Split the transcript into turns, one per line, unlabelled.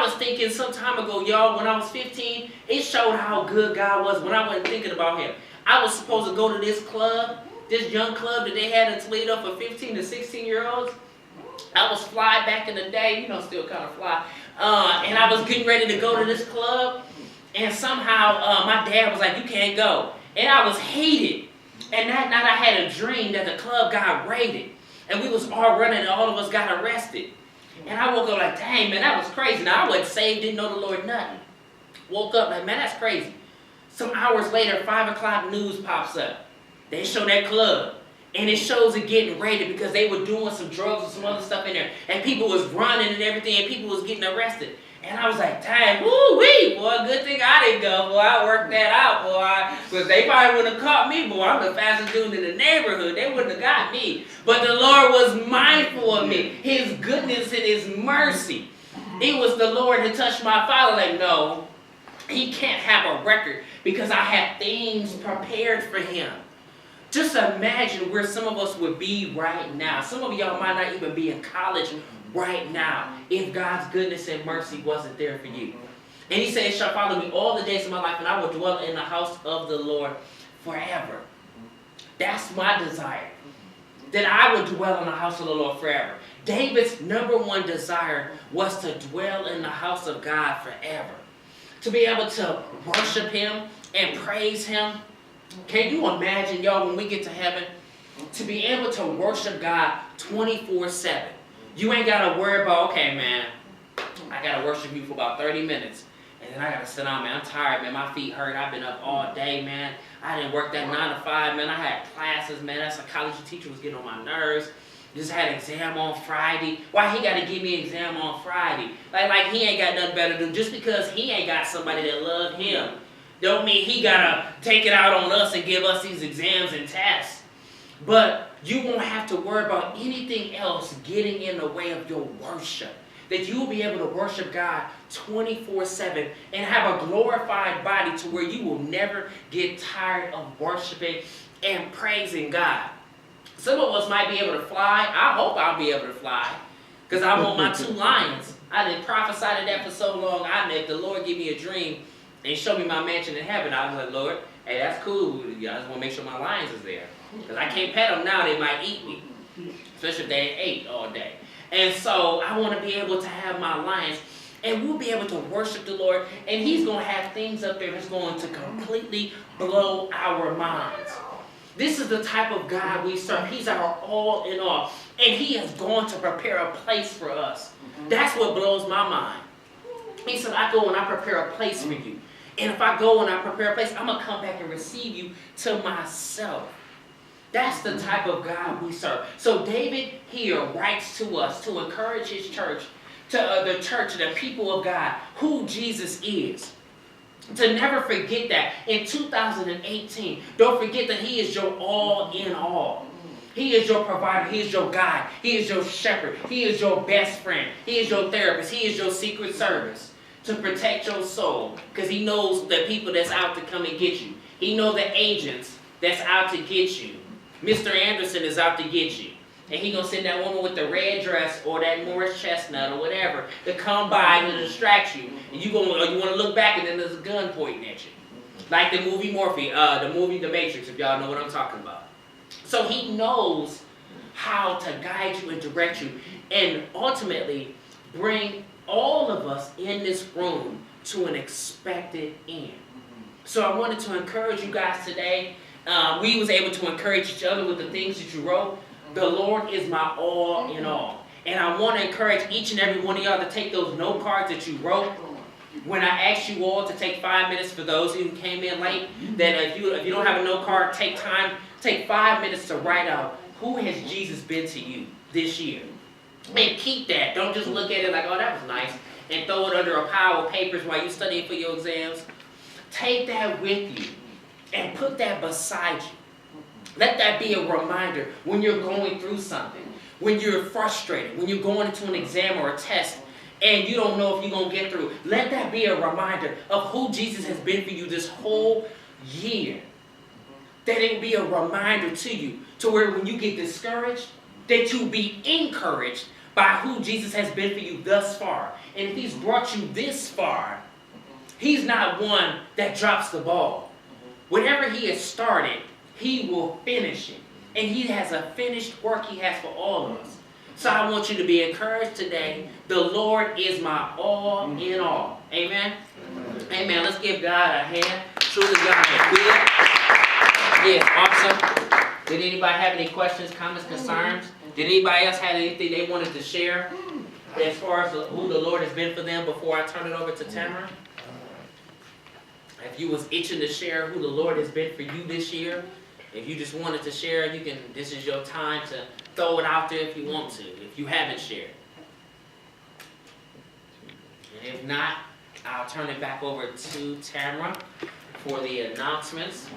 I was thinking some time ago, y'all, when I was 15, it showed how good God was when I wasn't thinking about him. I was supposed to go to this club, this young club that they had in Toledo for 15 to 16-year-olds. I was fly back in the day, still kind of fly. And I was getting ready to go to this club. And somehow my dad was like, you can't go. And I was hated. And that night I had a dream that the club got raided. And we was all running and all of us got arrested. And I woke up like, dang, man, that was crazy. Now, I wasn't saved, didn't know the Lord, nothing. Woke up like, man, that's crazy. Some hours later, 5 o'clock news pops up. They show that club. And it shows it getting raided because they were doing some drugs or some other stuff in there. And people was running and everything, and people was getting arrested. And I was like, dang, woo-wee, boy, good thing I didn't go, boy. I worked that out, boy. Because they probably wouldn't have caught me, boy. I'm the fastest dude in the neighborhood. They wouldn't have got me. But the Lord was mindful of me. His goodness and his mercy. It was the Lord who touched my father. Like, no, he can't have a record because I have things prepared for him. Just imagine where some of us would be right now. Some of y'all might not even be in college right now if God's goodness and mercy wasn't there for you. And he said, it shall follow me all the days of my life, and I will dwell in the house of the Lord forever. That's my desire, that I would dwell in the house of the Lord forever. David's number one desire was to dwell in the house of God forever. To be able to worship him and praise him. Can you imagine, y'all, when we get to heaven, to be able to worship God 24/7? You ain't got to worry about, okay, man, I got to worship you for about 30 minutes. And then I got to sit down, man. I'm tired, man. My feet hurt. I've been up all day, man. I didn't work that 9 to 5, man. I had classes, man. That psychology teacher was getting on my nerves. Just had an exam on Friday. Why he got to give me an exam on Friday? Like he ain't got nothing better to do. Just because he ain't got somebody that love him, don't mean he got to take it out on us and give us these exams and tests. But you won't have to worry about anything else getting in the way of your worship. That you will be able to worship God 24/7 and have a glorified body to where you will never get tired of worshiping and praising God. Some of us might be able to fly. I hope I'll be able to fly because I want my 2 lions. I didn't prophesy to that for so long. If the Lord give me a dream and show me my mansion in heaven, I was like, Lord, hey, that's cool. I just want to make sure my lions is there. Because I can't pet them now, they might eat me. Especially if they ate all day. And so I want to be able to have my lions. And we'll be able to worship the Lord. And he's going to have things up there that's going to completely blow our minds. This is the type of God we serve. He's our all in all. And he is going to prepare a place for us. That's what blows my mind. He said, I go and I prepare a place for you. And if I go and I prepare a place, I'm going to come back and receive you to myself. That's the type of God we serve. So David here writes to us to encourage his church, to the church, the people of God, who Jesus is. To never forget that in 2018, don't forget that he is your all in all. He is your provider. He is your guide. He is your shepherd. He is your best friend. He is your therapist. He is your secret service to protect your soul, because he knows the people that's out to come and get you. He knows the agents that's out to get you. Mr. Anderson is out to get you. And he going to send that woman with the red dress or that Morris chestnut or whatever to come by and distract you. And you want to look back and then there's a gun pointing at you. Like the movie The Matrix, if y'all know what I'm talking about. So he knows how to guide you and direct you and ultimately bring all of us in this room to an expected end. So I wanted to encourage you guys today. We was able to encourage each other with the things that you wrote. The Lord is my all in all. And I want to encourage each and every one of y'all to take those note cards that you wrote. When I asked you all to take 5 minutes, for those who came in late, that if you don't have a note card, take 5 minutes to write out, who has Jesus been to you this year? And keep that. Don't just look at it like, oh, that was nice, and throw it under a pile of papers while you're studying for your exams. Take that with you and put that beside you. Let that be a reminder when you're going through something, when you're frustrated, when you're going into an exam or a test and you don't know if you're going to get through. Let that be a reminder of who Jesus has been for you this whole year. That it will be a reminder to you to where when you get discouraged, that you'll be encouraged by who Jesus has been for you thus far. And if he's brought you this far, he's not one that drops the ball. Whatever he has started, he will finish it. And he has a finished work he has for all of us. So I want you to be encouraged today. The Lord is my all in all. Amen? Amen. Let's give God a hand. Truly God is good. Yes, awesome. Did anybody have any questions, comments, concerns? Did anybody else have anything they wanted to share as far as who the Lord has been for them before I turn it over to Tamara? If you was itching to share who the Lord has been for you this year, if you just wanted to share, you can. This is your time to throw it out there if you want to, if you haven't shared. And if not, I'll turn it back over to Tamara for the announcements.